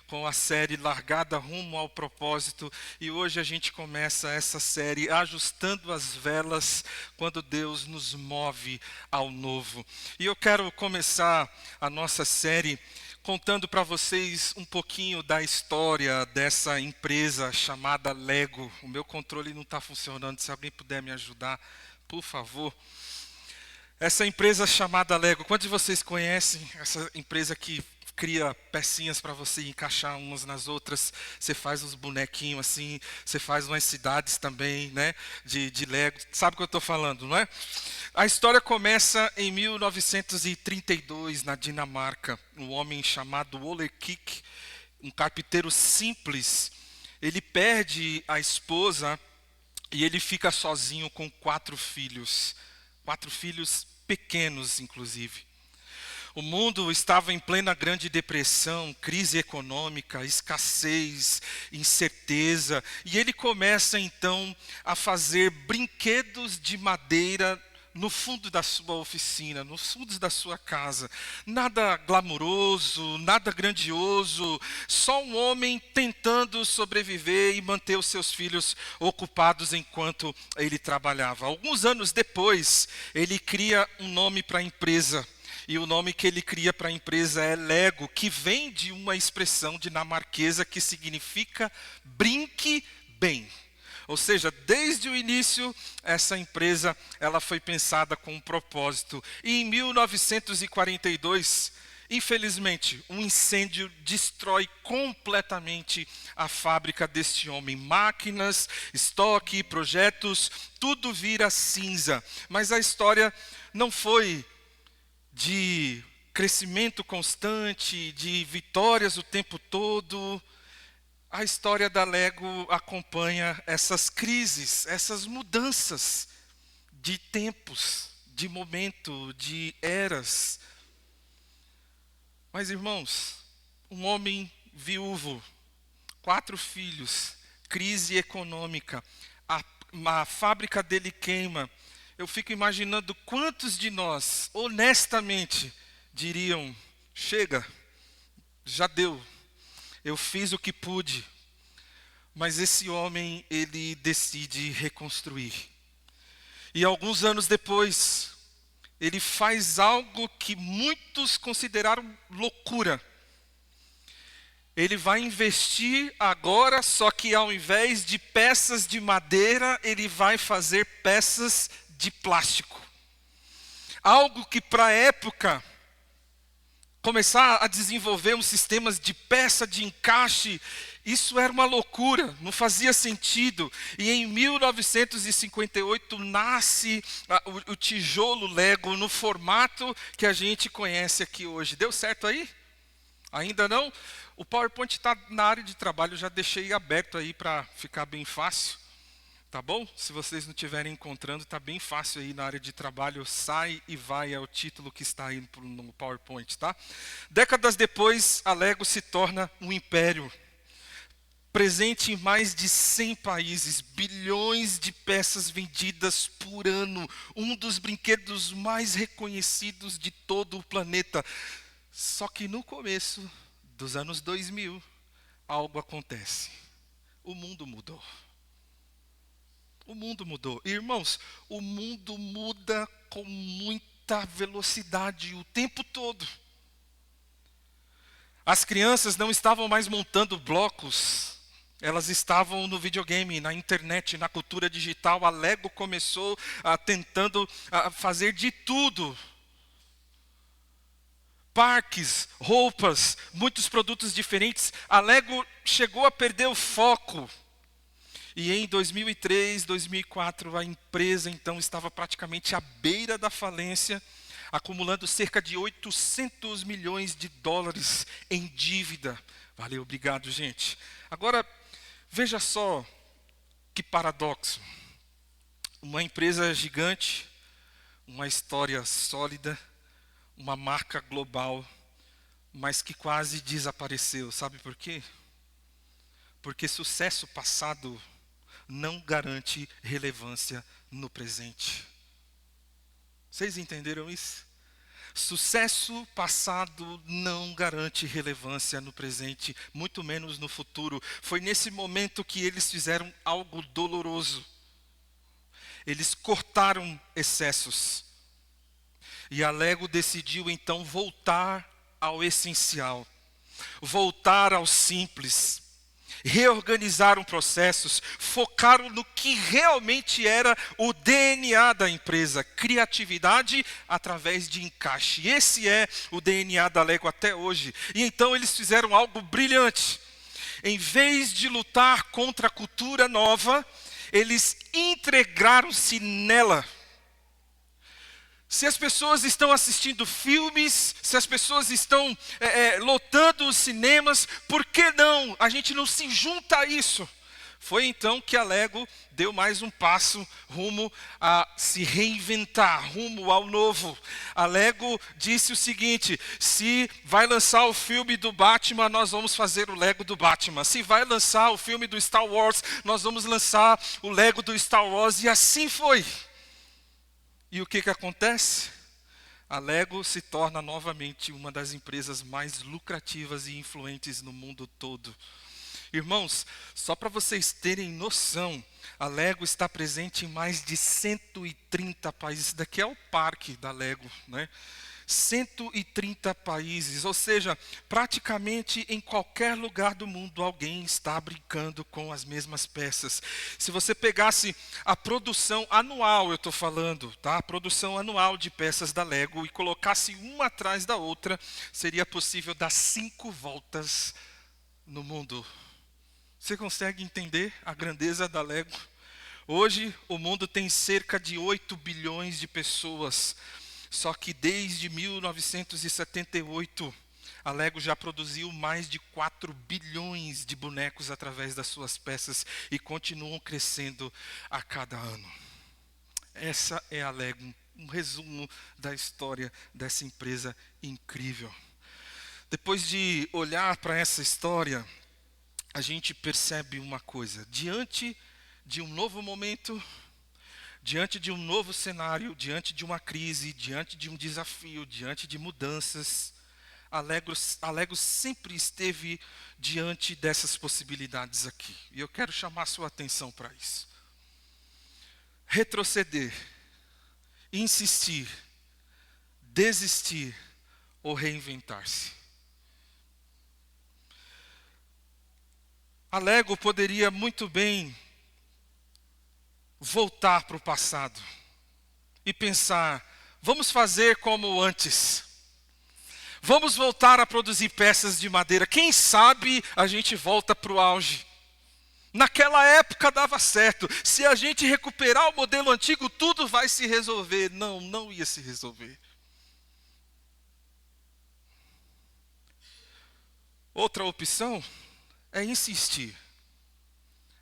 com a série Largada Rumo ao Propósito. E hoje a gente começa essa série ajustando as velas quando Deus nos move ao novo. E eu quero começar a nossa série contando para vocês um pouquinho da história dessa empresa chamada Lego. O meu controle não está funcionando, se alguém puder me ajudar, por favor. Essa empresa chamada Lego, quantos de vocês conhecem essa empresa que cria pecinhas para você encaixar umas nas outras? Você faz uns bonequinhos assim, você faz umas cidades também, né, de Lego. Sabe o que eu estou falando, não é? A história começa em 1932, na Dinamarca. Um homem chamado Ole Kik, um carpinteiro simples, ele perde a esposa e ele fica sozinho com 4 filhos. 4 filhos pequenos, inclusive. O mundo estava em plena Grande Depressão, crise econômica, escassez, incerteza. E ele começa, então, a fazer brinquedos de madeira no fundo da sua oficina, nos fundos da sua casa. Nada glamuroso, nada grandioso, só um homem tentando sobreviver e manter os seus filhos ocupados enquanto ele trabalhava. Alguns anos depois, ele cria um nome para a empresa. E o nome que ele cria para a empresa é Lego, que vem de uma expressão dinamarquesa que significa brinque bem. Ou seja, desde o início, essa empresa ela foi pensada com um propósito. E em 1942, infelizmente, um incêndio destrói completamente a fábrica deste homem. Máquinas, estoque, projetos, tudo vira cinza. Mas a história não foi de crescimento constante, de vitórias o tempo todo. A história da Lego acompanha essas crises, essas mudanças de tempos, de momento, de eras. Mas, irmãos, um homem viúvo, 4 filhos, crise econômica, a fábrica dele queima. Eu fico imaginando quantos de nós, honestamente, diriam: chega, já deu, eu fiz o que pude. Mas esse homem, ele decide reconstruir. E alguns anos depois, ele faz algo que muitos consideraram loucura. Ele vai investir agora, só que ao invés de peças de madeira, ele vai fazer peças de plástico. Algo que para a época, começar a desenvolver uns sistemas de peça de encaixe, isso era uma loucura, não fazia sentido. E em 1958 nasce o tijolo Lego no formato que a gente conhece aqui hoje. Deu certo aí? Ainda não? O PowerPoint está na área de trabalho, eu já deixei aberto aí para ficar bem fácil. Tá bom? Se vocês não estiverem encontrando, está bem fácil aí na área de trabalho. Sai e vai é o título que está aí no PowerPoint, tá? Décadas depois, a Lego se torna um império. Presente em mais de 100 países, bilhões de peças vendidas por ano. Um dos brinquedos mais reconhecidos de todo o planeta. Só que no começo dos anos 2000, algo acontece. O mundo mudou. O mundo mudou. Irmãos, o mundo muda com muita velocidade o tempo todo. As crianças não estavam mais montando blocos, elas estavam no videogame, na internet, na cultura digital. A Lego começou tentando fazer de tudo. Parques, roupas, muitos produtos diferentes. A Lego chegou a perder o foco. E em 2003, 2004, a empresa então estava praticamente à beira da falência, acumulando cerca de 800 milhões de dólares em dívida. Valeu, obrigado, gente. Agora, veja só que paradoxo. Uma empresa gigante, uma história sólida, uma marca global, mas que quase desapareceu. Sabe por quê? Porque sucesso passado não garante relevância no presente. Vocês entenderam isso? Sucesso passado não garante relevância no presente, muito menos no futuro. Foi nesse momento que eles fizeram algo doloroso. Eles cortaram excessos. E a Lego decidiu então voltar ao essencial, voltar ao simples. Reorganizaram processos, focaram no que realmente era o DNA da empresa, criatividade através de encaixe. Esse é o DNA da Lego até hoje. E então eles fizeram algo brilhante. Em vez de lutar contra a cultura nova, eles integraram-se nela. Se as pessoas estão assistindo filmes, se as pessoas estão lotando os cinemas, por que não? A gente não se junta a isso. Foi então que a Lego deu mais um passo rumo a se reinventar, rumo ao novo. A Lego disse o seguinte: se vai lançar o filme do Batman, nós vamos fazer o Lego do Batman. Se vai lançar o filme do Star Wars, nós vamos lançar o Lego do Star Wars. E assim foi. E o que acontece? A Lego se torna novamente uma das empresas mais lucrativas e influentes no mundo todo. Irmãos, só para vocês terem noção, a Lego está presente em mais de 130 países. Isso daqui é o parque da Lego, né? 130 países, ou seja, praticamente em qualquer lugar do mundo alguém está brincando com as mesmas peças. Se você pegasse a produção anual, eu estou falando, tá? A produção anual de peças da Lego e colocasse uma atrás da outra, seria possível dar 5 voltas no mundo. Você consegue entender a grandeza da Lego? Hoje o mundo tem cerca de 8 bilhões de pessoas. Só que desde 1978, a Lego já produziu mais de 4 bilhões de bonecos através das suas peças e continuam crescendo a cada ano. Essa é a Lego, um resumo da história dessa empresa incrível. Depois de olhar para essa história, a gente percebe uma coisa: diante de um novo momento, diante de um novo cenário, diante de uma crise, diante de um desafio, diante de mudanças, a Lego sempre esteve diante dessas possibilidades aqui. E eu quero chamar a sua atenção para isso. Retroceder, insistir, desistir ou reinventar-se. A Lego poderia muito bem voltar para o passado e pensar: vamos fazer como antes. Vamos voltar a produzir peças de madeira. Quem sabe a gente volta para o auge. Naquela época dava certo. Se a gente recuperar o modelo antigo, tudo vai se resolver. Não, não ia se resolver. Outra opção é insistir.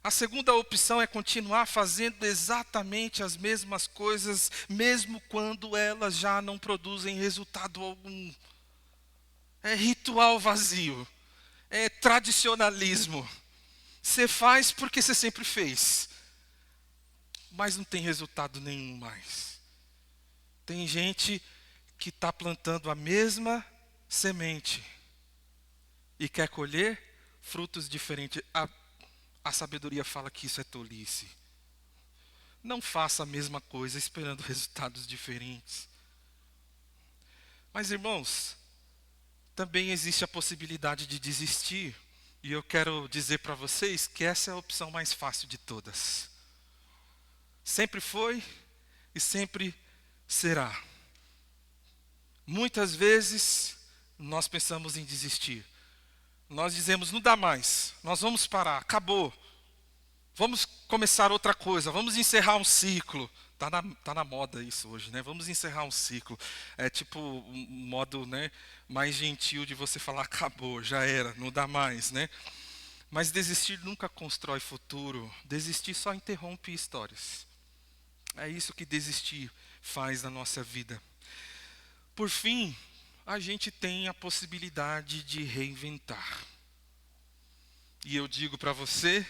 A segunda opção é continuar fazendo exatamente as mesmas coisas, mesmo quando elas já não produzem resultado algum. É ritual vazio, é tradicionalismo. Você faz porque você sempre fez, mas não tem resultado nenhum mais. Tem gente que está plantando a mesma semente e quer colher frutos diferentes. A sabedoria fala que isso é tolice. Não faça a mesma coisa esperando resultados diferentes. Mas, irmãos, também existe a possibilidade de desistir. E eu quero dizer para vocês que essa é a opção mais fácil de todas. Sempre foi e sempre será. Muitas vezes nós pensamos em desistir. Nós dizemos: não dá mais, nós vamos parar, acabou. Vamos começar outra coisa, vamos encerrar um ciclo. Tá na moda isso hoje, né? Vamos encerrar um ciclo. É tipo um modo, né, mais gentil de você falar: acabou, já era, não dá mais, né? Mas desistir nunca constrói futuro. Desistir só interrompe histórias. É isso que desistir faz na nossa vida. Por fim, a gente tem a possibilidade de reinventar. E eu digo para você,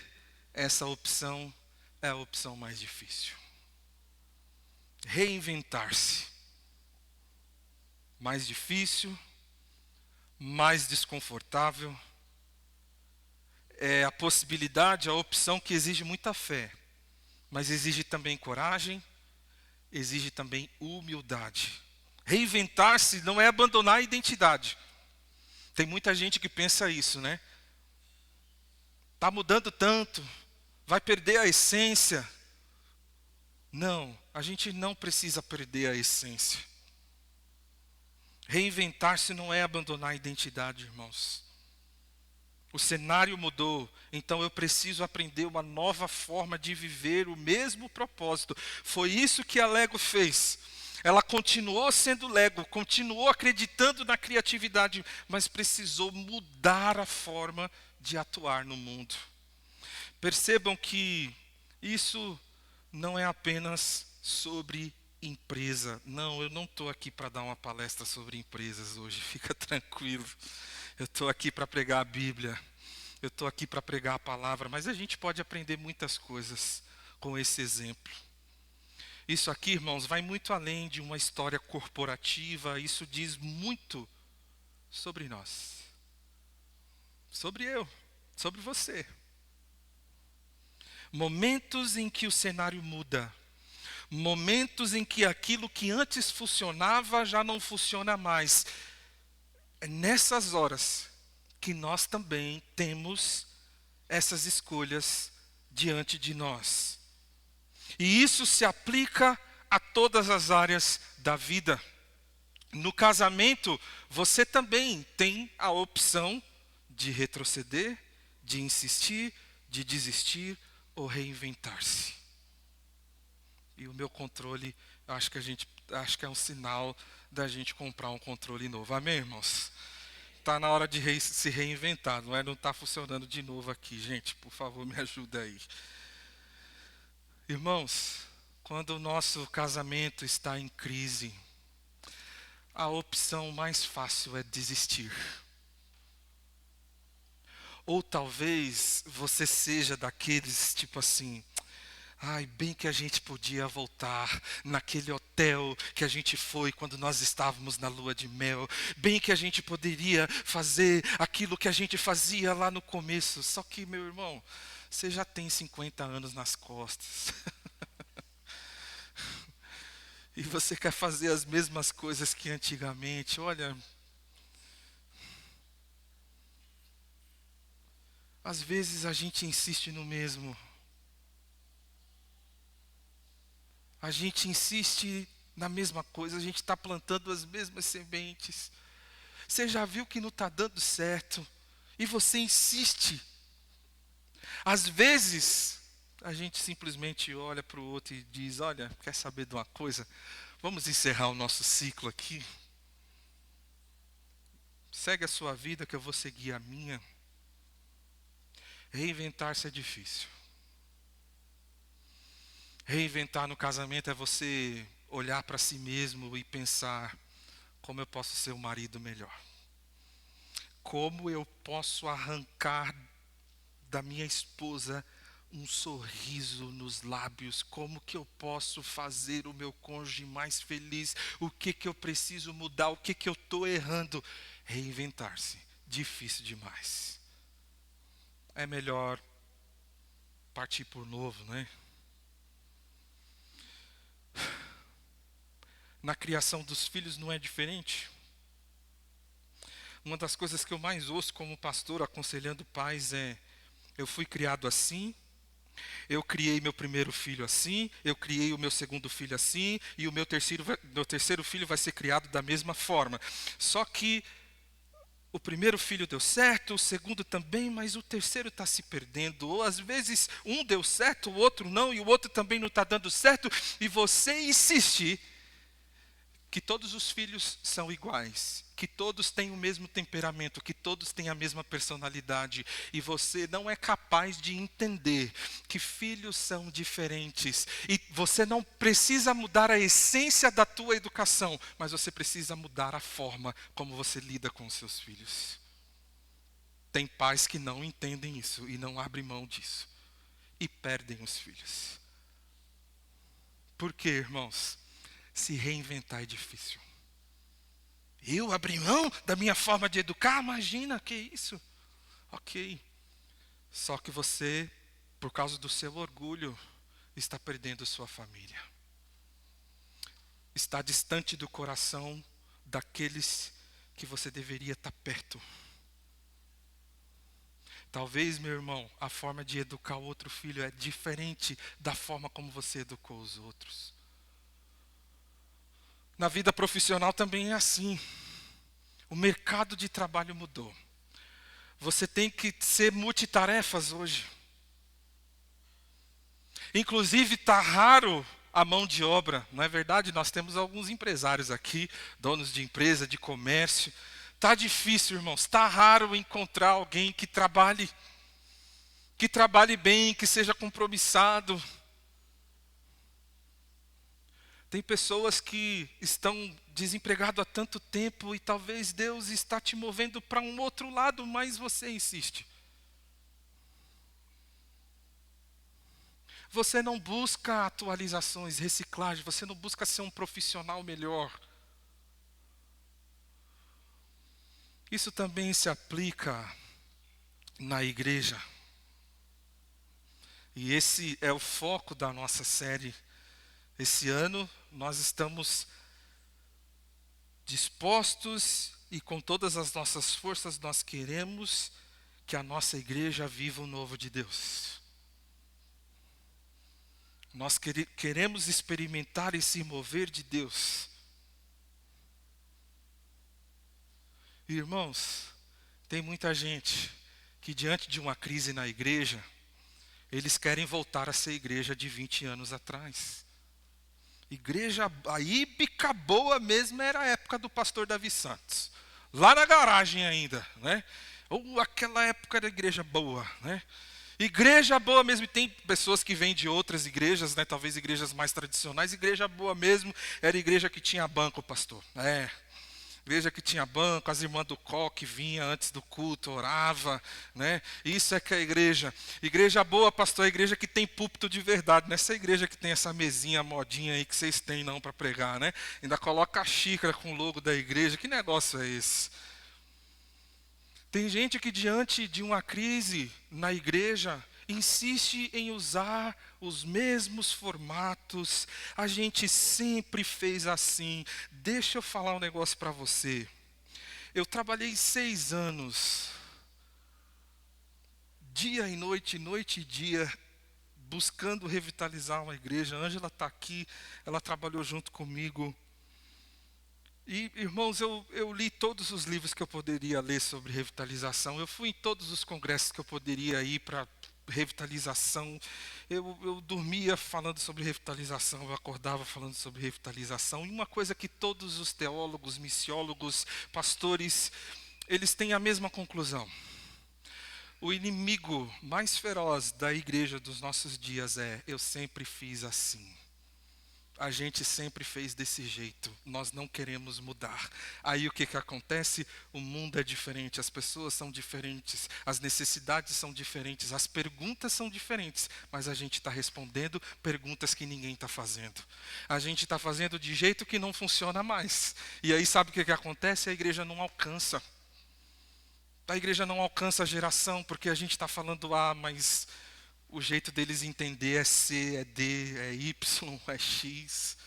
essa opção é a opção mais difícil. Reinventar-se. mais difícil, mais desconfortável. É a possibilidade, a opção que exige muita fé, mas exige também coragem, exige também humildade. Reinventar-se não é abandonar a identidade. Tem muita gente que pensa isso, né? Está mudando tanto, vai perder a essência. Não, a gente não precisa perder a essência. Reinventar-se não é abandonar a identidade, irmãos. O cenário mudou, então eu preciso aprender uma nova forma de viver o mesmo propósito. Foi isso que a Lego fez. Ela continuou sendo Lego, continuou acreditando na criatividade, mas precisou mudar a forma de atuar no mundo. Percebam que isso não é apenas sobre empresa. Não, eu não estou aqui para dar uma palestra sobre empresas hoje, fica tranquilo. Eu estou aqui para pregar a Bíblia. Eu estou aqui para pregar a palavra, mas a gente pode aprender muitas coisas com esse exemplo. Isso aqui, irmãos, vai muito além de uma história corporativa. Isso diz muito sobre nós. Sobre eu, sobre você. Momentos em que o cenário muda. Momentos em que aquilo que antes funcionava já não funciona mais. É nessas horas que nós também temos essas escolhas diante de nós. E isso se aplica a todas as áreas da vida. No casamento, você também tem a opção de retroceder, de insistir, de desistir ou reinventar-se. E o meu controle, acho que é um sinal da gente comprar um controle novo. Amém, irmãos? Está na hora de se reinventar, não é? Não está funcionando de novo aqui, gente. Por favor, me ajuda aí. Irmãos, quando o nosso casamento está em crise, a opção mais fácil é desistir. Ou talvez você seja daqueles tipo assim, ai, bem que a gente podia voltar naquele hotel que a gente foi quando nós estávamos na lua de mel. Bem que a gente poderia fazer aquilo que a gente fazia lá no começo. Só que, meu irmão, você já tem 50 anos nas costas. E você quer fazer as mesmas coisas que antigamente. Olha, às vezes a gente insiste no mesmo. A gente insiste na mesma coisa, a gente está plantando as mesmas sementes. Você já viu que não está dando certo e você insiste. Às vezes, a gente simplesmente olha para o outro e diz, olha, quer saber de uma coisa? Vamos encerrar o nosso ciclo aqui. Segue a sua vida que eu vou seguir a minha. Reinventar-se é difícil. Reinventar no casamento é você olhar para si mesmo e pensar, como eu posso ser um marido melhor? Como eu posso arrancar da minha esposa um sorriso nos lábios? Como que eu posso fazer o meu cônjuge mais feliz? O que que eu preciso mudar? O que que eu estou errando? Reinventar-se. Difícil demais. É melhor partir por novo, né? Na criação dos filhos não é diferente. Uma das coisas que eu mais ouço como pastor aconselhando pais é: eu fui criado assim, eu criei meu primeiro filho assim, eu criei o meu segundo filho assim, e o meu terceiro filho vai ser criado da mesma forma. Só que o primeiro filho deu certo, o segundo também, mas o terceiro está se perdendo. Ou às vezes um deu certo, o outro não, e o outro também não está dando certo, e você insiste que todos os filhos são iguais, que todos têm o mesmo temperamento, que todos têm a mesma personalidade, e você não é capaz de entender que filhos são diferentes, e você não precisa mudar a essência da tua educação, mas você precisa mudar a forma como você lida com os seus filhos. Tem pais que não entendem isso e não abrem mão disso, e perdem os filhos. Por quê, irmãos? Se reinventar é difícil. Eu abri mão da minha forma de educar? Imagina, que isso? Ok. Só que você, por causa do seu orgulho, está perdendo sua família. Está distante do coração daqueles que você deveria estar perto. Talvez, meu irmão, a forma de educar o outro filho é diferente da forma como você educou os outros. Na vida profissional também é assim. O mercado de trabalho mudou. Você tem que ser multitarefas hoje. Inclusive, está raro a mão de obra, não é verdade? Nós temos alguns empresários aqui, donos de empresa, de comércio. Está difícil, irmãos, está raro encontrar alguém que trabalhe bem, que seja compromissado. Tem pessoas que estão desempregadas há tanto tempo e talvez Deus está te movendo para um outro lado, mas você insiste. Você não busca atualizações, reciclagem, você não busca ser um profissional melhor. Isso também se aplica na igreja. E esse é o foco da nossa série. Esse ano nós estamos dispostos e com todas as nossas forças nós queremos que a nossa igreja viva o novo de Deus. Nós queremos experimentar esse mover de Deus. Irmãos, tem muita gente que diante de uma crise na igreja, eles querem voltar a ser igreja de 20 anos atrás. Igreja, a hípica boa mesmo era a época do pastor Davi Santos. Lá na garagem ainda, né? Ou aquela época da igreja boa, né? Igreja boa mesmo, e tem pessoas que vêm de outras igrejas, né? Talvez igrejas mais tradicionais. Igreja boa mesmo era igreja que tinha banco, pastor. Igreja que tinha banco, as irmãs do coque vinha antes do culto, orava, né? Isso é que é a igreja. Igreja boa, pastor, é a igreja que tem púlpito de verdade. Nessa igreja que tem essa mesinha modinha aí que vocês têm não para pregar, né? Ainda coloca a xícara com o logo da igreja. Que negócio é esse? Tem gente que diante de uma crise na igreja insiste em usar os mesmos formatos. A gente sempre fez assim. Deixa eu falar um negócio para você. Eu trabalhei 6 anos, dia e noite e dia, buscando revitalizar uma igreja. A Ângela está aqui, ela trabalhou junto comigo. E, irmãos, eu li todos os livros que eu poderia ler sobre revitalização. Eu fui em todos os congressos que eu poderia ir para revitalização. Eu dormia falando sobre revitalização, eu acordava falando sobre revitalização. E uma coisa que todos os teólogos, missiólogos, pastores, eles têm a mesma conclusão. O inimigo mais feroz da igreja dos nossos dias é: eu sempre fiz assim. A gente sempre fez desse jeito, nós não queremos mudar. Aí o que acontece? O mundo é diferente, as pessoas são diferentes, as necessidades são diferentes, as perguntas são diferentes, mas a gente está respondendo perguntas que ninguém está fazendo. A gente está fazendo de jeito que não funciona mais. E aí sabe o que acontece? A igreja não alcança. A igreja não alcança a geração, porque a gente está falando mas o jeito deles entender é C, é D, é Y, é X.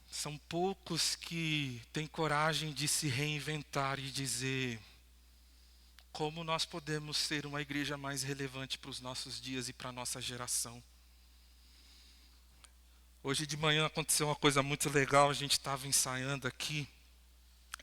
São poucos que têm coragem de se reinventar e dizer: como nós podemos ser uma igreja mais relevante para os nossos dias e para a nossa geração. Hoje de manhã aconteceu uma coisa muito legal, a gente estava ensaiando aqui.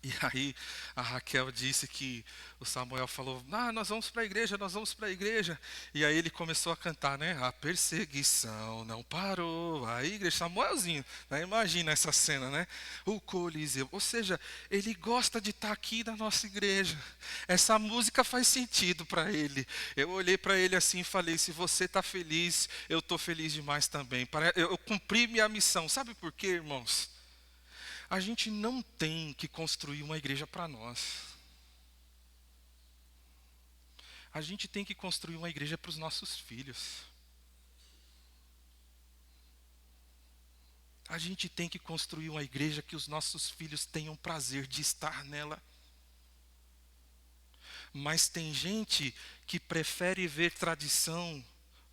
E aí a Raquel disse que o Samuel falou: nós vamos para a igreja, nós vamos para a igreja. E aí ele começou a cantar, né? A perseguição não parou. A igreja, Samuelzinho, né? Imagina essa cena, né? O Coliseu. Ou seja, ele gosta de estar aqui na nossa igreja. Essa música faz sentido para ele. Eu olhei para ele assim e falei: se você está feliz, eu estou feliz demais também. Eu cumpri minha missão. Sabe por quê, irmãos? A gente não tem que construir uma igreja para nós. A gente tem que construir uma igreja para os nossos filhos. A gente tem que construir uma igreja que os nossos filhos tenham prazer de estar nela. Mas tem gente que prefere ver tradição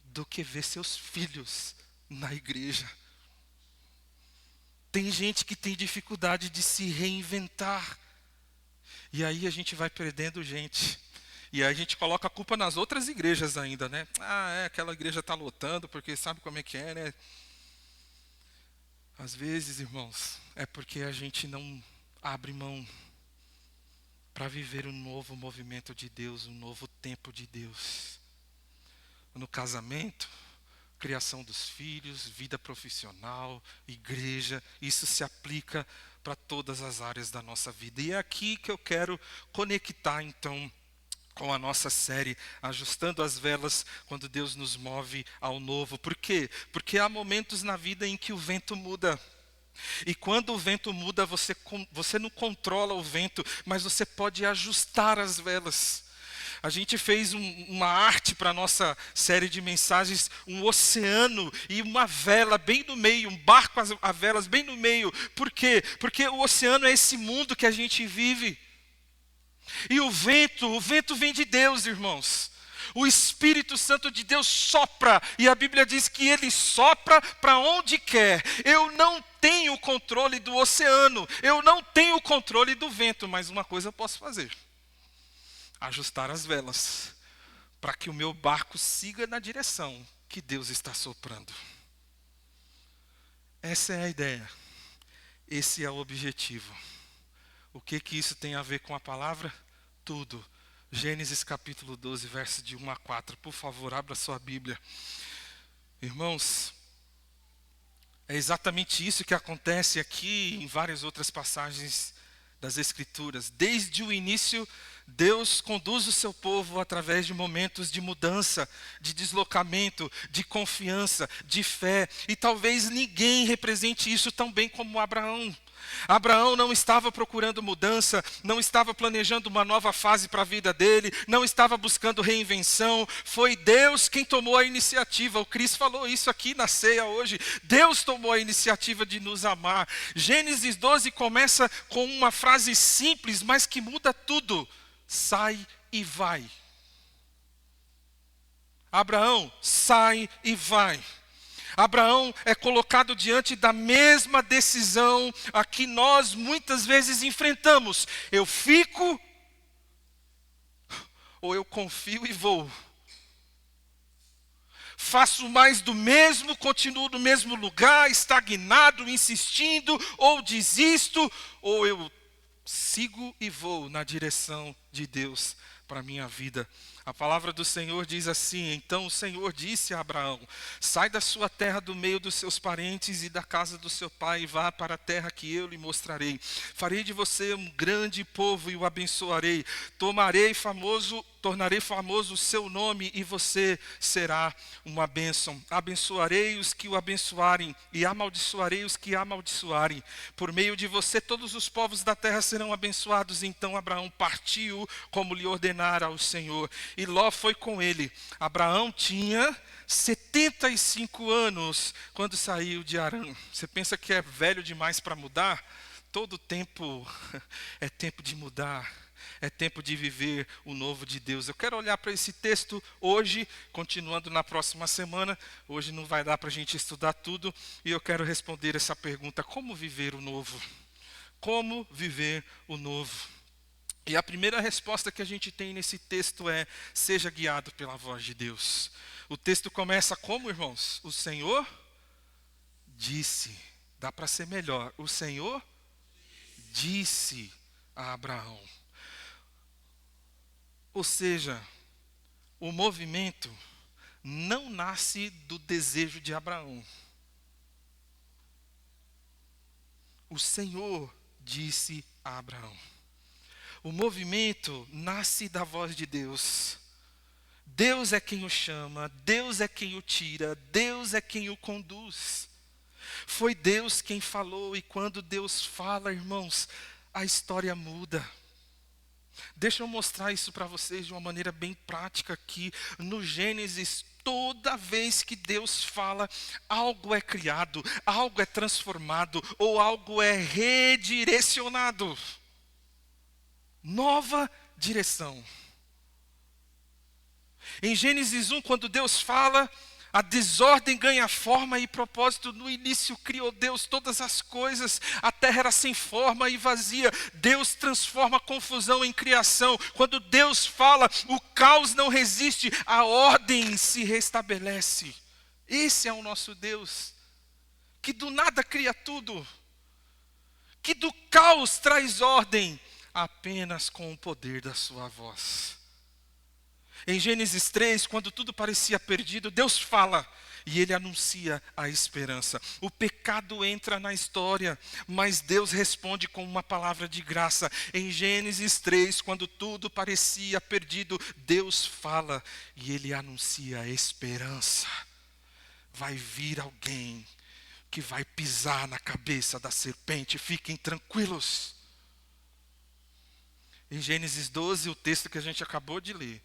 do que ver seus filhos na igreja. Tem gente que tem dificuldade de se reinventar. E aí a gente vai perdendo gente. E aí a gente coloca a culpa nas outras igrejas ainda, né? Aquela igreja está lotando, porque sabe como é que é, né? Às vezes, irmãos, é porque a gente não abre mão para viver um novo movimento de Deus, um novo tempo de Deus. No casamento, criação dos filhos, vida profissional, igreja, isso se aplica para todas as áreas da nossa vida. E é aqui que eu quero conectar, então, com a nossa série, Ajustando as Velas, quando Deus nos move ao novo. Por quê? Porque há momentos na vida em que o vento muda. E quando o vento muda, você não controla o vento, mas você pode ajustar as velas. A gente fez uma arte para a nossa série de mensagens, um oceano e uma vela bem no meio, um barco a velas bem no meio. Por quê? Porque o oceano é esse mundo que a gente vive. E o vento vem de Deus, irmãos. O Espírito Santo de Deus sopra, e a Bíblia diz que Ele sopra para onde quer. Eu não tenho controle do oceano, eu não tenho controle do vento, mas uma coisa eu posso fazer: ajustar as velas, para que o meu barco siga na direção que Deus está soprando. Essa é a ideia, esse é o objetivo. O que isso tem a ver com a palavra? Tudo. Gênesis capítulo 12, versos de 1 a 4. Por favor, abra sua Bíblia. Irmãos, é exatamente isso que acontece aqui em várias outras passagens das Escrituras. Desde o início, Deus conduz o seu povo através de momentos de mudança, de deslocamento, de confiança, de fé. E talvez ninguém represente isso tão bem como Abraão. Abraão não estava procurando mudança, não estava planejando uma nova fase para a vida dele, não estava buscando reinvenção. Foi Deus quem tomou a iniciativa. O Cris falou isso aqui na ceia hoje. Deus tomou a iniciativa de nos amar. Gênesis 12 começa com uma frase simples, mas que muda tudo: sai e vai. Abraão, sai e vai. Abraão é colocado diante da mesma decisão a que nós muitas vezes enfrentamos: eu fico ou eu confio e vou? Faço mais do mesmo, continuo no mesmo lugar, estagnado, insistindo, ou desisto, ou eu sigo e vou na direção de Deus para a minha vida? A palavra do Senhor diz assim: então o Senhor disse a Abraão: sai da sua terra, do meio dos seus parentes e da casa do seu pai, e vá para a terra que eu lhe mostrarei. Farei de você um grande povo e o abençoarei. Tornarei famoso o seu nome e você será uma bênção. Abençoarei os que o abençoarem e amaldiçoarei os que amaldiçoarem. Por meio de você todos os povos da terra serão abençoados. Então Abraão partiu como lhe ordenara o Senhor, e Ló foi com ele. Abraão tinha 75 anos quando saiu de Harã. Você pensa que é velho demais para mudar? Todo tempo é tempo de mudar. É tempo de viver o novo de Deus. Eu quero olhar para esse texto hoje, continuando na próxima semana. Hoje não vai dar para a gente estudar tudo. E eu quero responder essa pergunta: como viver o novo? Como viver o novo? E a primeira resposta que a gente tem nesse texto é: seja guiado pela voz de Deus. O texto começa como, irmãos? O Senhor disse. Dá para ser melhor. O Senhor disse a Abraão. Ou seja, o movimento não nasce do desejo de Abraão. O Senhor disse a Abraão. O movimento nasce da voz de Deus. Deus é quem o chama, Deus é quem o tira, Deus é quem o conduz. Foi Deus quem falou, e quando Deus fala, irmãos, a história muda. Deixa eu mostrar isso para vocês de uma maneira bem prática aqui. No Gênesis, toda vez que Deus fala, algo é criado, algo é transformado ou algo é redirecionado. Nova direção. Em Gênesis 1, quando Deus fala, a desordem ganha forma e propósito. No início criou Deus todas as coisas, a terra era sem forma e vazia. Deus transforma a confusão em criação. Quando Deus fala, o caos não resiste, a ordem se restabelece. Esse é o nosso Deus, que do nada cria tudo, que do caos traz ordem, apenas com o poder da sua voz. Em Gênesis 3, quando tudo parecia perdido, Deus fala e Ele anuncia a esperança. O pecado entra na história, mas Deus responde com uma palavra de graça. Em Gênesis 3, quando tudo parecia perdido, Deus fala e Ele anuncia a esperança. Vai vir alguém que vai pisar na cabeça da serpente, fiquem tranquilos. Em Gênesis 12, o texto que a gente acabou de ler,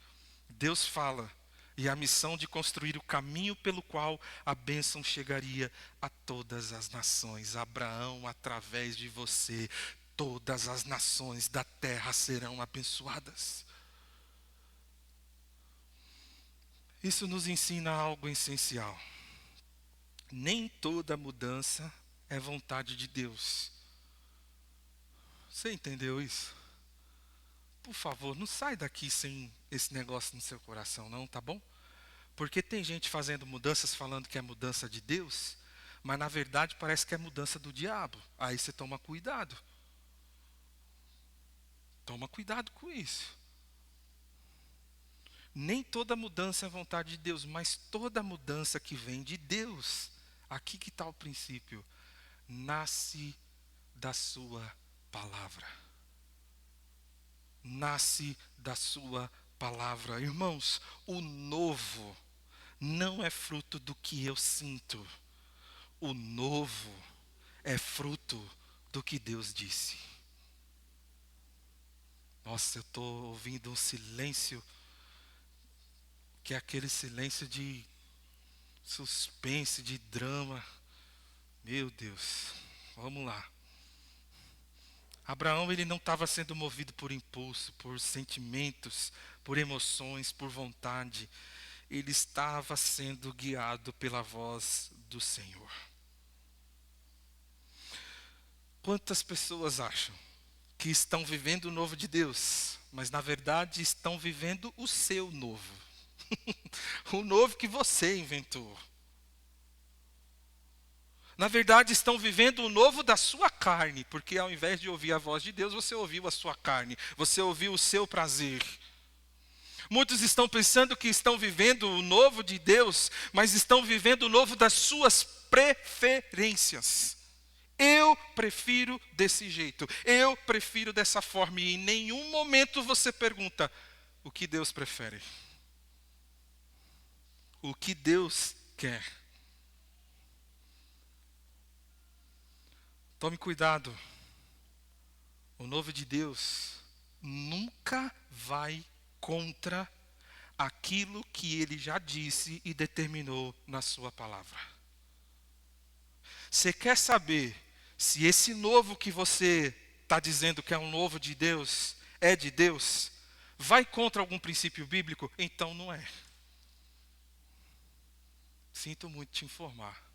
Deus fala, e a missão de construir o caminho pelo qual a bênção chegaria a todas as nações. Abraão, através de você, todas as nações da terra serão abençoadas. Isso nos ensina algo essencial. Nem toda mudança é vontade de Deus. Você entendeu isso? Por favor, não sai daqui sem esse negócio no seu coração, não, tá bom? Porque tem gente fazendo mudanças falando que é mudança de Deus, mas na verdade parece que é mudança do diabo. Aí você toma cuidado. Toma cuidado com isso. Nem toda mudança é vontade de Deus, mas toda mudança que vem de Deus, aqui que está o princípio, nasce da sua palavra. Nasce da sua palavra. Irmãos, o novo não é fruto do que eu sinto. O novo é fruto do que Deus disse. Nossa, eu estou ouvindo um silêncio, que é aquele silêncio de suspense, de drama. Meu Deus, vamos lá. Abraão, ele não estava sendo movido por impulso, por sentimentos, por emoções, por vontade. Ele estava sendo guiado pela voz do Senhor. Quantas pessoas acham que estão vivendo o novo de Deus, mas na verdade estão vivendo o seu novo? O novo que você inventou. Na verdade, estão vivendo o novo da sua carne, porque ao invés de ouvir a voz de Deus, você ouviu a sua carne, você ouviu o seu prazer. Muitos estão pensando que estão vivendo o novo de Deus, mas estão vivendo o novo das suas preferências. Eu prefiro desse jeito, eu prefiro dessa forma, e em nenhum momento você pergunta o que Deus prefere. O que Deus quer. Tome cuidado. O novo de Deus nunca vai contra aquilo que Ele já disse e determinou na sua palavra. Você quer saber se esse novo que você está dizendo que é um novo de Deus, é de Deus, vai contra algum princípio bíblico? Então não é. Sinto muito te informar.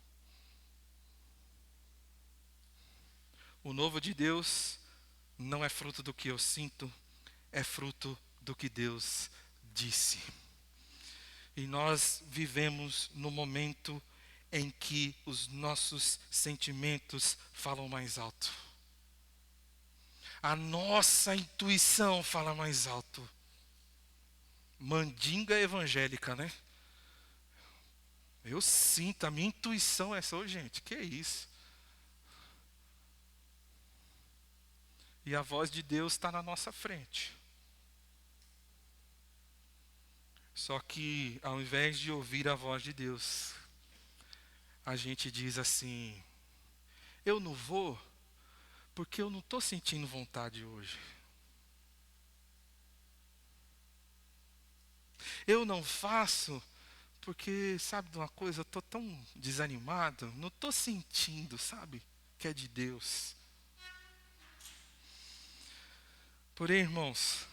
O novo de Deus não é fruto do que eu sinto, é fruto do que Deus disse. E nós vivemos no momento em que os nossos sentimentos falam mais alto. A nossa intuição fala mais alto. Mandinga evangélica, né? Eu sinto, a minha intuição é essa. Ô, gente, que é isso? E a voz de Deus está na nossa frente. Só que, ao invés de ouvir a voz de Deus, a gente diz assim: eu não vou, porque eu não estou sentindo vontade hoje. Eu não faço porque, sabe de uma coisa, eu estou tão desanimado, não estou sentindo, sabe, que é de Deus. Porém, irmãos,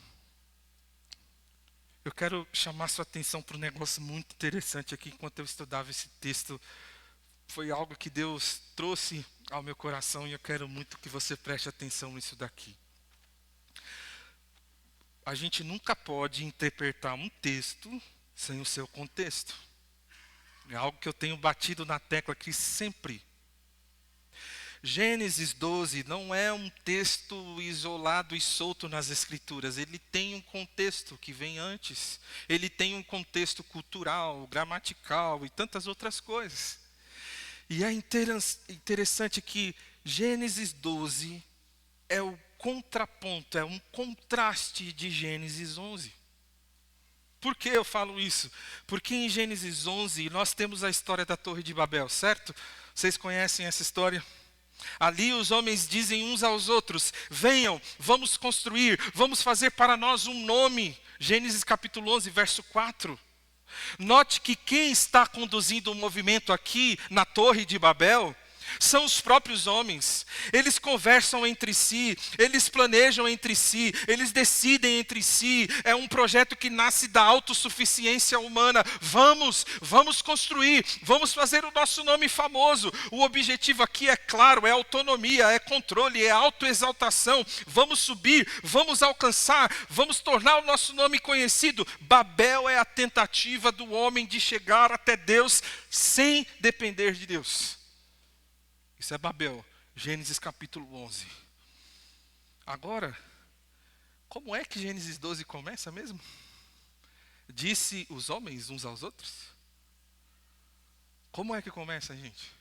eu quero chamar sua atenção para um negócio muito interessante aqui, enquanto eu estudava esse texto. Foi algo que Deus trouxe ao meu coração e eu quero muito que você preste atenção nisso daqui. A gente nunca pode interpretar um texto sem o seu contexto. É algo que eu tenho batido na tecla aqui sempre. Gênesis 12 não é um texto isolado e solto nas Escrituras. Ele tem um contexto que vem antes. Ele tem um contexto cultural, gramatical e tantas outras coisas. E é interessante que Gênesis 12 é o contraponto, é um contraste de Gênesis 11. Por que eu falo isso? Porque em Gênesis 11 nós temos a história da Torre de Babel, certo? Vocês conhecem essa história? Ali os homens dizem uns aos outros: venham, vamos construir, vamos fazer para nós um nome. Gênesis capítulo 11, verso 4. Note que quem está conduzindo o movimento aqui na Torre de Babel são os próprios homens. Eles conversam entre si, eles planejam entre si, eles decidem entre si. É um projeto que nasce da autossuficiência humana. Vamos construir, vamos fazer o nosso nome famoso. O objetivo aqui é claro, é autonomia, é controle, é autoexaltação. Vamos subir, vamos alcançar, vamos tornar o nosso nome conhecido. Babel é a tentativa do homem de chegar até Deus sem depender de Deus. Isso é Babel, Gênesis capítulo 11. Agora, como é que Gênesis 12 começa mesmo? Disse os homens uns aos outros? Como é que começa, gente?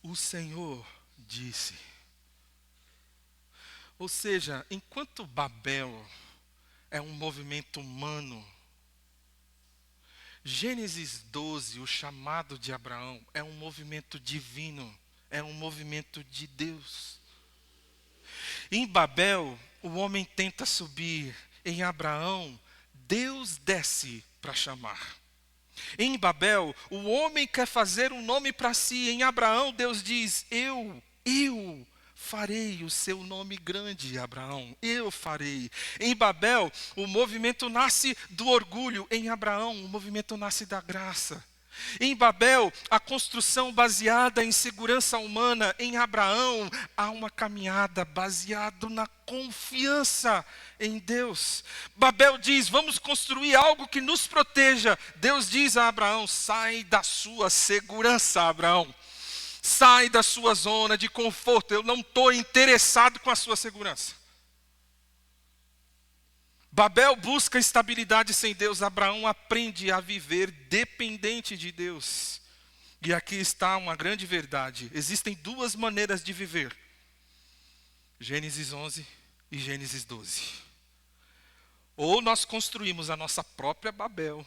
O Senhor disse. Ou seja, enquanto Babel é um movimento humano, Gênesis 12, o chamado de Abraão, é um movimento divino, é um movimento de Deus. Em Babel, o homem tenta subir. Em Abraão, Deus desce para chamar. Em Babel, o homem quer fazer um nome para si. Em Abraão, Deus diz: eu farei o seu nome grande, Abraão. Eu farei. Em Babel, o movimento nasce do orgulho. Em Abraão, o movimento nasce da graça. Em Babel, a construção baseada em segurança humana. Em Abraão, há uma caminhada baseada na confiança em Deus. Babel diz: vamos construir algo que nos proteja. Deus diz a Abraão: sai da sua segurança, Abraão. Sai da sua zona de conforto. Eu não estou interessado com a sua segurança. Babel busca estabilidade sem Deus. Abraão aprende a viver dependente de Deus. E aqui está uma grande verdade. Existem duas maneiras de viver. Gênesis 11 e Gênesis 12. Ou nós construímos a nossa própria Babel.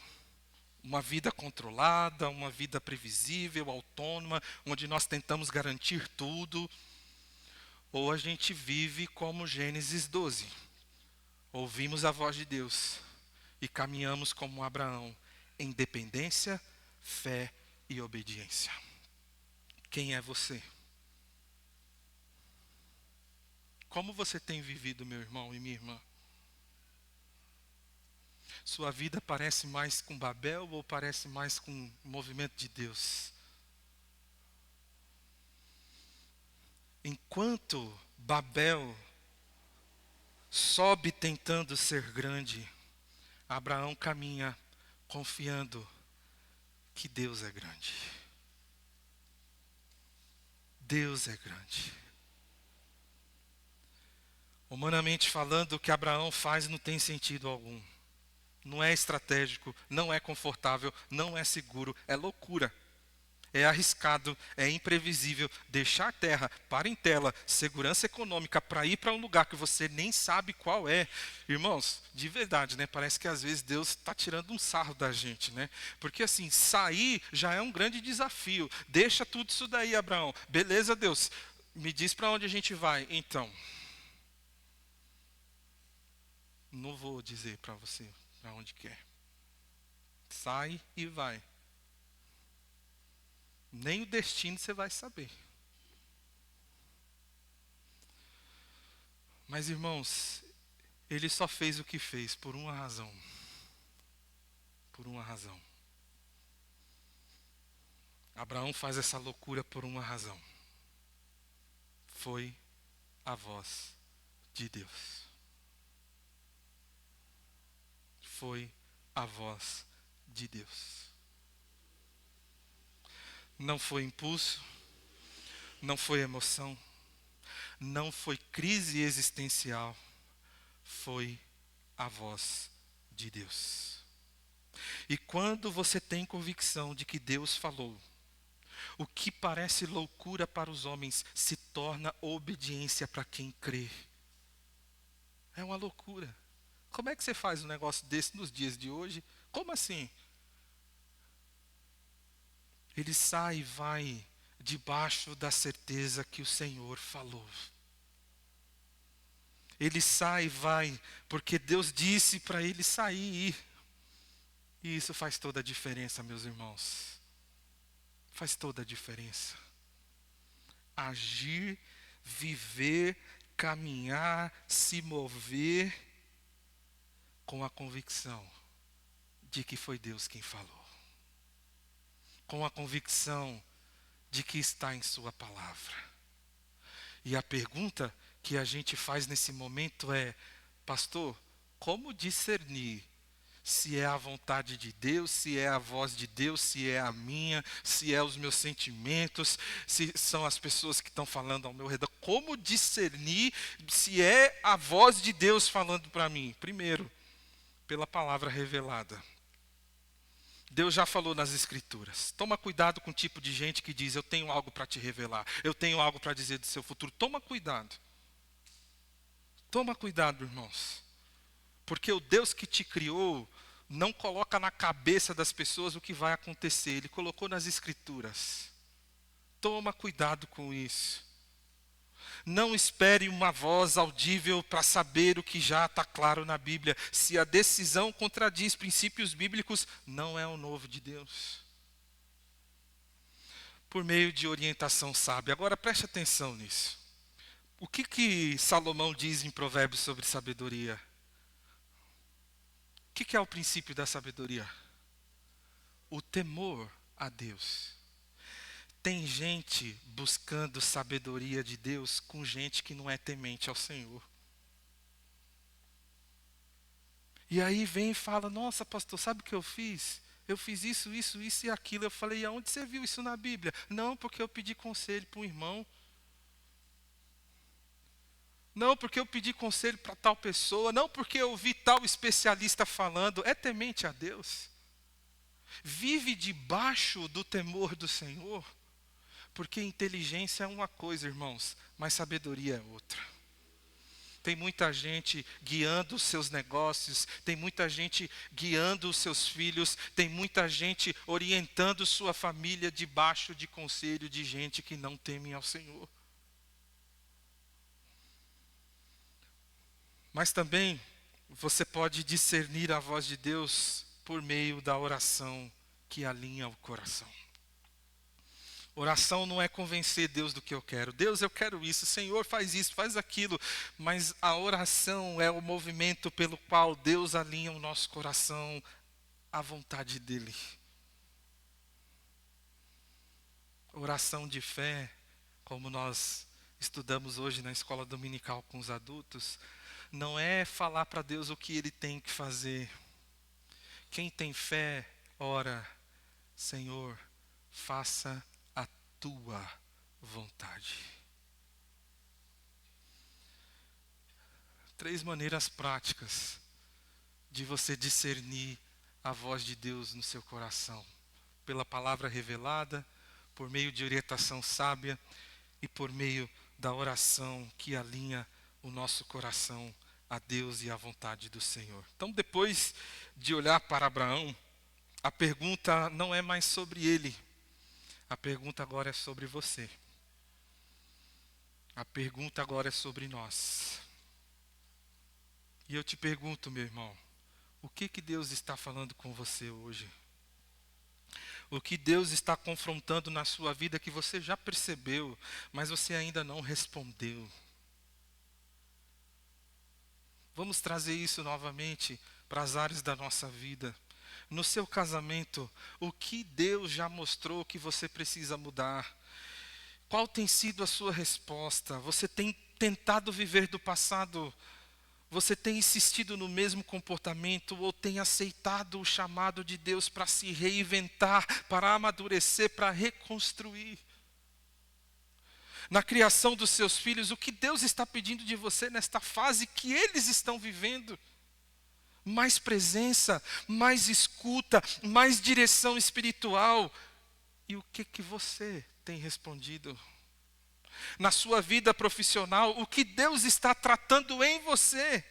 Uma vida controlada, uma vida previsível, autônoma, onde nós tentamos garantir tudo. Ou a gente vive como Gênesis 12. Ouvimos a voz de Deus e caminhamos como Abraão, em dependência, fé e obediência. Quem é você? Como você tem vivido, meu irmão e minha irmã? Sua vida parece mais com Babel ou parece mais com o movimento de Deus? Enquanto Babel sobe tentando ser grande, Abraão caminha confiando que Deus é grande. Deus é grande. Humanamente falando, o que Abraão faz não tem sentido algum. Não é estratégico, não é confortável, não é seguro, é loucura. É arriscado, é imprevisível. Deixar terra, parentela, segurança econômica para ir para um lugar que você nem sabe qual é. Irmãos, de verdade, né? Parece que às vezes Deus está tirando um sarro da gente, né? Porque assim, sair já é um grande desafio. Deixa tudo isso daí, Abraão. Beleza, Deus. Me diz para onde a gente vai. Então, não vou dizer para você. para onde quer. Sai e vai. Nem o destino você vai saber. Mas, irmãos, ele só fez o que fez por uma razão. Por uma razão. Abraão faz essa loucura por uma razão. Foi a voz de Deus. Foi a voz de Deus. Não foi impulso, não foi emoção, não foi crise existencial, foi a voz de Deus. E quando você tem convicção de que Deus falou, o que parece loucura para os homens se torna obediência para quem crê. É uma loucura. Como é que você faz um negócio desse nos dias de hoje? Como assim? Ele sai e vai debaixo da certeza que o Senhor falou. Ele sai e vai porque Deus disse para ele sair e ir. E isso faz toda a diferença, meus irmãos. Faz toda a diferença. Agir, viver, caminhar, se mover com a convicção de que foi Deus quem falou. Com a convicção de que está em sua palavra. E a pergunta que a gente faz nesse momento é: pastor, como discernir se é a vontade de Deus, se é a voz de Deus, se é a minha, se é os meus sentimentos, se são as pessoas que estão falando ao meu redor? Como discernir se é a voz de Deus falando para mim? Primeiro, pela palavra revelada. Deus já falou nas Escrituras. Toma cuidado com o tipo de gente que diz: eu tenho algo para te revelar, eu tenho algo para dizer do seu futuro. Toma cuidado. Toma cuidado, irmãos. Porque o Deus que te criou não coloca na cabeça das pessoas o que vai acontecer. Ele colocou nas Escrituras. Toma cuidado com isso. Não espere uma voz audível para saber o que já está claro na Bíblia. Se a decisão contradiz princípios bíblicos, não é o novo de Deus. Por meio de orientação sábia. Agora preste atenção nisso. O que Salomão diz em Provérbios sobre sabedoria? O que é o princípio da sabedoria? O temor a Deus. Tem gente buscando sabedoria de Deus com gente que não é temente ao Senhor. E aí vem e fala: nossa, pastor, sabe o que eu fiz? Eu fiz isso, isso, isso e aquilo. Eu falei: aonde você viu isso na Bíblia? Não, porque eu pedi conselho para um irmão. Não, porque eu pedi conselho para tal pessoa. Não, porque eu vi tal especialista falando. É temente a Deus. Vive debaixo do temor do Senhor. Porque inteligência é uma coisa, irmãos, mas sabedoria é outra. Tem muita gente guiando os seus negócios, tem muita gente guiando os seus filhos, tem muita gente orientando sua família debaixo de conselho de gente que não teme ao Senhor. Mas também você pode discernir a voz de Deus por meio da oração que alinha o coração. Oração não é convencer Deus do que eu quero. Deus, eu quero isso. Senhor, faz isso, faz aquilo. Mas a oração é o movimento pelo qual Deus alinha o nosso coração à vontade dEle. Oração de fé, como nós estudamos hoje na escola dominical com os adultos, não é falar para Deus o que Ele tem que fazer. Quem tem fé, ora: Senhor, faça a tua vontade. 3 maneiras práticas de você discernir a voz de Deus no seu coração: pela palavra revelada, por meio de orientação sábia e por meio da oração que alinha o nosso coração a Deus e à vontade do Senhor. Então, depois de olhar para Abraão, a pergunta não é mais sobre ele. A pergunta agora é sobre você. A pergunta agora é sobre nós. E eu te pergunto, meu irmão, O que Deus está falando com você hoje? O que Deus está confrontando na sua vida que você já percebeu, mas você ainda não respondeu? Vamos trazer isso novamente para as áreas da nossa vida. No seu casamento, o que Deus já mostrou que você precisa mudar? Qual tem sido a sua resposta? Você tem tentado viver do passado? Você tem insistido no mesmo comportamento ou tem aceitado o chamado de Deus para se reinventar, para amadurecer, para reconstruir? Na criação dos seus filhos, o que Deus está pedindo de você nesta fase que eles estão vivendo? Mais presença, mais escuta, mais direção espiritual. E o que você tem respondido? Na sua vida profissional, o que Deus está tratando em você?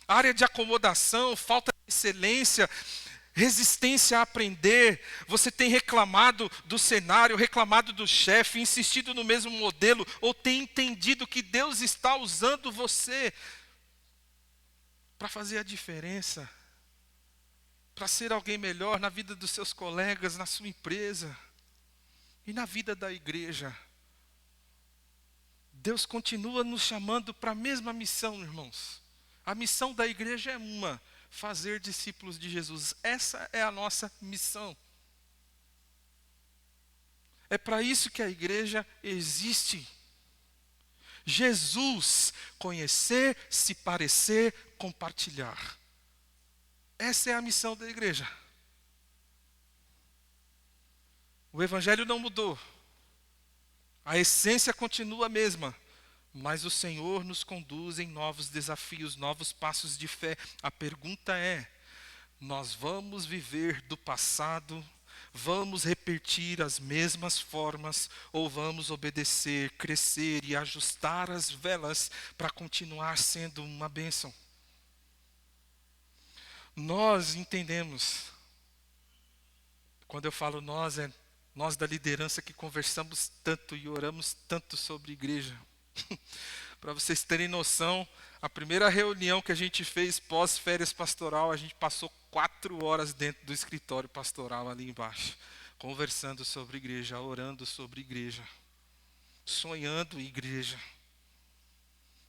Área de acomodação, falta de excelência, resistência a aprender. Você tem reclamado do cenário, reclamado do chefe, insistido no mesmo modelo, ou tem entendido que Deus está usando você para fazer a diferença, para ser alguém melhor na vida dos seus colegas, na sua empresa e na vida da igreja? Deus continua nos chamando para a mesma missão, irmãos. A missão da igreja é uma: fazer discípulos de Jesus. Essa é a nossa missão. É para isso que a igreja existe. Jesus, conhecer, se parecer, compartilhar. Essa é a missão da igreja. O evangelho não mudou. A essência continua a mesma. Mas o Senhor nos conduz em novos desafios, novos passos de fé. A pergunta é: nós vamos viver do passado? Vamos repetir as mesmas formas? Ou vamos obedecer, crescer e ajustar as velas para continuar sendo uma bênção? Nós entendemos. Quando eu falo nós, é nós da liderança que conversamos tanto e oramos tanto sobre igreja. Para vocês terem noção, a primeira reunião que a gente fez pós-férias pastoral, a gente passou 4 horas dentro do escritório pastoral ali embaixo, conversando sobre igreja, orando sobre igreja, sonhando em igreja.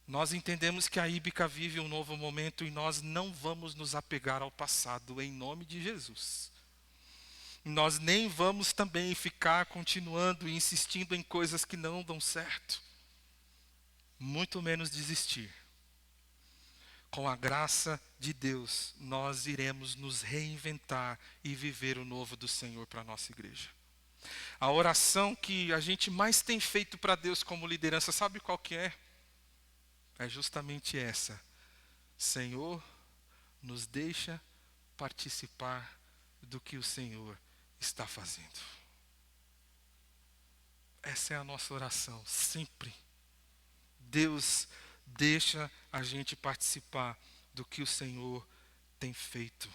Nós entendemos que a Íbica vive um novo momento e nós não vamos nos apegar ao passado, em nome de Jesus. Nós nem vamos também ficar continuando e insistindo em coisas que não dão certo. Muito menos desistir. Com a graça de Deus, nós iremos nos reinventar e viver o novo do Senhor para a nossa igreja. A oração que a gente mais tem feito para Deus como liderança, sabe qual que é? É justamente essa: Senhor, nos deixa participar do que o Senhor está fazendo. Essa é a nossa oração, sempre. Deus deixa a gente participar do que o Senhor tem feito.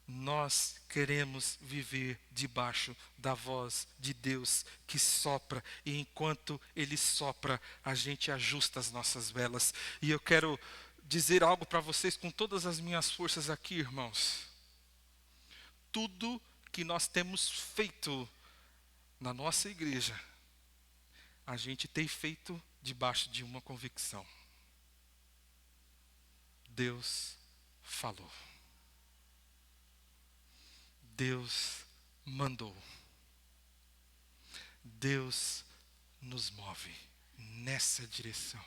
Nós queremos viver debaixo da voz de Deus que sopra, e enquanto Ele sopra, a gente ajusta as nossas velas. E eu quero dizer algo para vocês com todas as minhas forças aqui, irmãos. Tudo que nós temos feito na nossa igreja, a gente tem feito debaixo de uma convicção: Deus falou. Deus mandou. Deus nos move nessa direção.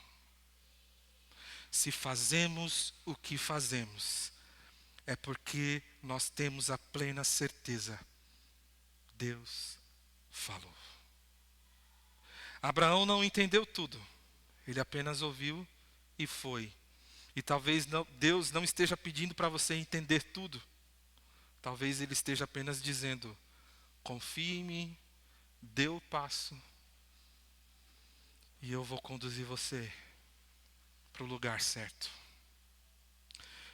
Se fazemos o que fazemos, é porque nós temos a plena certeza: Deus falou. Abraão não entendeu tudo. Ele apenas ouviu e foi. E talvez Deus não esteja pedindo para você entender tudo. Talvez Ele esteja apenas dizendo: confie em mim, dê o passo, e eu vou conduzir você para o lugar certo.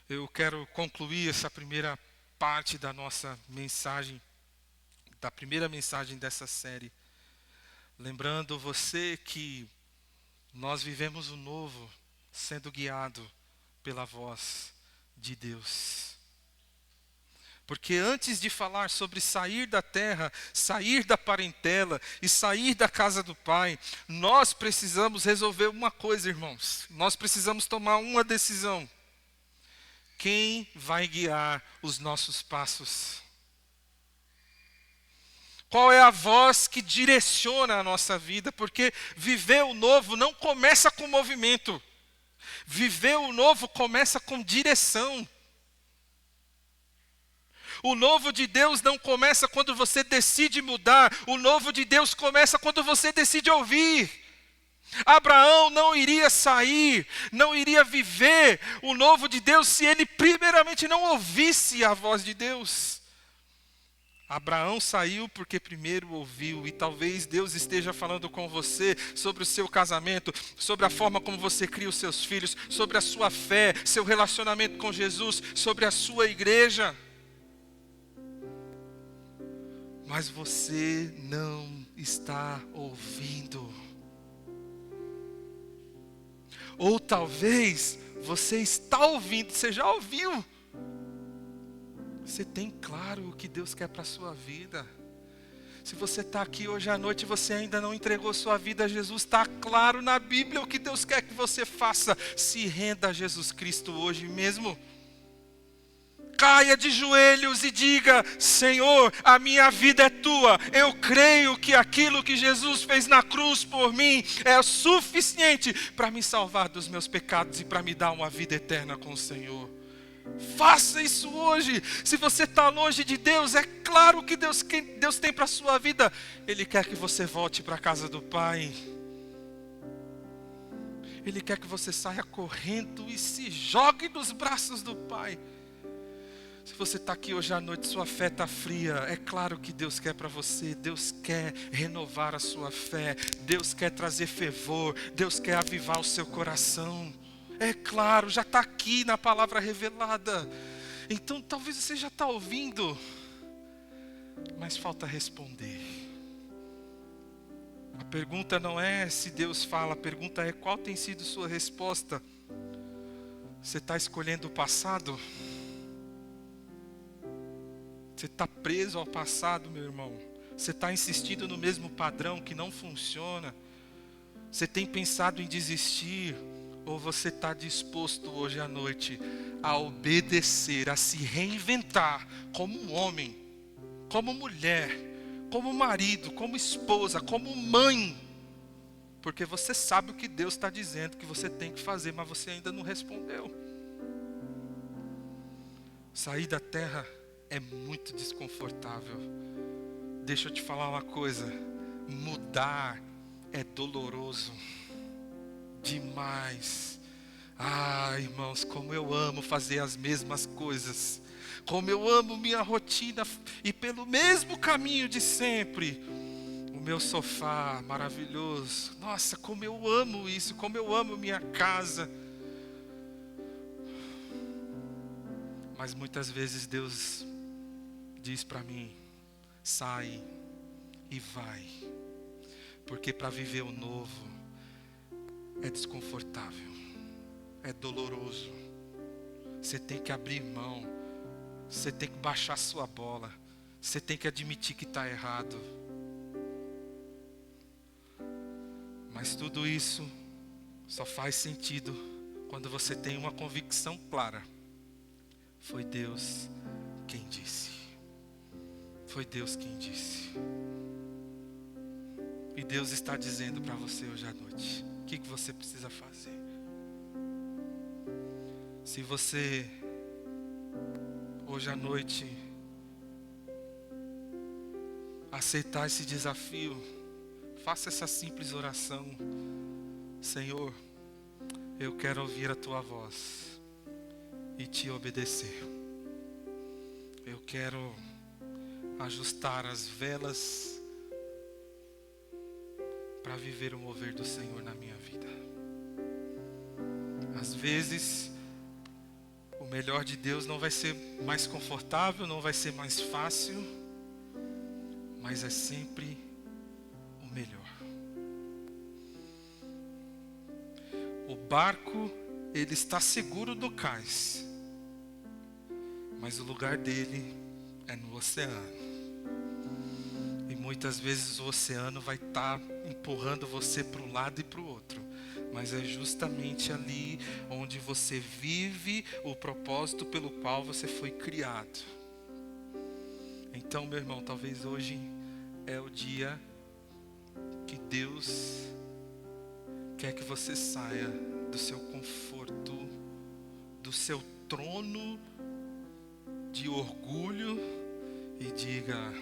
Eu quero concluir essa primeira parte da nossa mensagem, da primeira mensagem dessa série, lembrando você que nós vivemos o novo sendo guiado pela voz de Deus. Porque antes de falar sobre sair da terra, sair da parentela e sair da casa do Pai, nós precisamos resolver uma coisa, irmãos. Nós precisamos tomar uma decisão. Quem vai guiar os nossos passos? Qual é a voz que direciona a nossa vida? Porque viver o novo não começa com movimento. Viver o novo começa com direção. O novo de Deus não começa quando você decide mudar. O novo de Deus começa quando você decide ouvir. Abraão não iria sair, não iria viver o novo de Deus se ele primeiramente não ouvisse a voz de Deus. Abraão saiu porque primeiro ouviu, e talvez Deus esteja falando com você sobre o seu casamento, sobre a forma como você cria os seus filhos, sobre a sua fé, seu relacionamento com Jesus, sobre a sua igreja. Mas você não está ouvindo. Ou talvez você está ouvindo, você já ouviu. Você tem claro o que Deus quer para a sua vida. Se você está aqui hoje à noite e você ainda não entregou sua vida a Jesus, está claro na Bíblia o que Deus quer que você faça. Se renda a Jesus Cristo hoje mesmo. Caia de joelhos e diga: Senhor, a minha vida é tua. Eu creio que aquilo que Jesus fez na cruz por mim é suficiente para me salvar dos meus pecados e para me dar uma vida eterna com o Senhor. Faça isso hoje. Se você está longe de Deus, é claro que Deus tem para a sua vida. Ele quer que você volte para a casa do Pai. Ele quer que você saia correndo e se jogue nos braços do Pai. Se você está aqui hoje à noite, sua fé está fria, é claro que Deus quer para você. Deus quer renovar a sua fé. Deus quer trazer fervor. Deus quer avivar o seu coração. É claro, já está aqui na palavra revelada. Então talvez você já está ouvindo, mas falta responder. A pergunta não é se Deus fala, a pergunta é qual tem sido sua resposta. Você está escolhendo o passado? Você está preso ao passado, meu irmão? Você está insistindo no mesmo padrão que não funciona? Você tem pensado em desistir? Ou você está disposto hoje à noite a obedecer, a se reinventar como um homem, como mulher, como marido, como esposa, como mãe? Porque você sabe o que Deus está dizendo que você tem que fazer, mas você ainda não respondeu. Sair da terra é muito desconfortável. Deixa eu te falar uma coisa. Mudar é doloroso demais. Irmãos, como eu amo fazer as mesmas coisas. Como eu amo minha rotina e pelo mesmo caminho de sempre. O meu sofá maravilhoso. Nossa, como eu amo isso, como eu amo minha casa. Mas muitas vezes Deus diz para mim: sai e vai. Porque para viver o novo é desconfortável, é doloroso. Você tem que abrir mão, você tem que baixar sua bola, você tem que admitir que está errado. Mas tudo isso só faz sentido quando você tem uma convicção clara. Foi Deus quem disse. Foi Deus quem disse. E Deus está dizendo para você hoje à noite: o que você precisa fazer? Se você hoje à noite aceitar esse desafio, faça essa simples oração: Senhor, eu quero ouvir a tua voz e te obedecer. Eu quero ajustar as velas para viver o mover do Senhor na minha vida. Às vezes, o melhor de Deus não vai ser mais confortável, não vai ser mais fácil, mas é sempre o melhor. O barco, ele está seguro no cais, mas o lugar dele é no oceano. E muitas vezes o oceano vai estar empurrando você para um lado e para o outro. Mas é justamente ali onde você vive o propósito pelo qual você foi criado. Então, meu irmão, talvez hoje é o dia que Deus quer que você saia do seu conforto, do seu trono de orgulho e diga: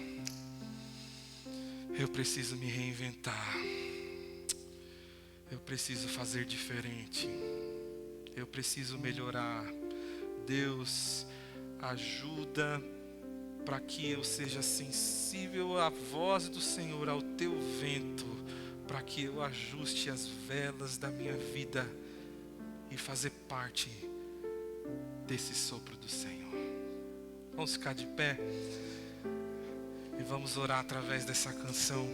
eu preciso me reinventar, eu preciso fazer diferente, eu preciso melhorar. Deus, ajuda para que eu seja sensível à voz do Senhor, ao teu vento, para que eu ajuste as velas da minha vida e fazer parte desse sopro do Senhor. Vamos ficar de pé e vamos orar através dessa canção.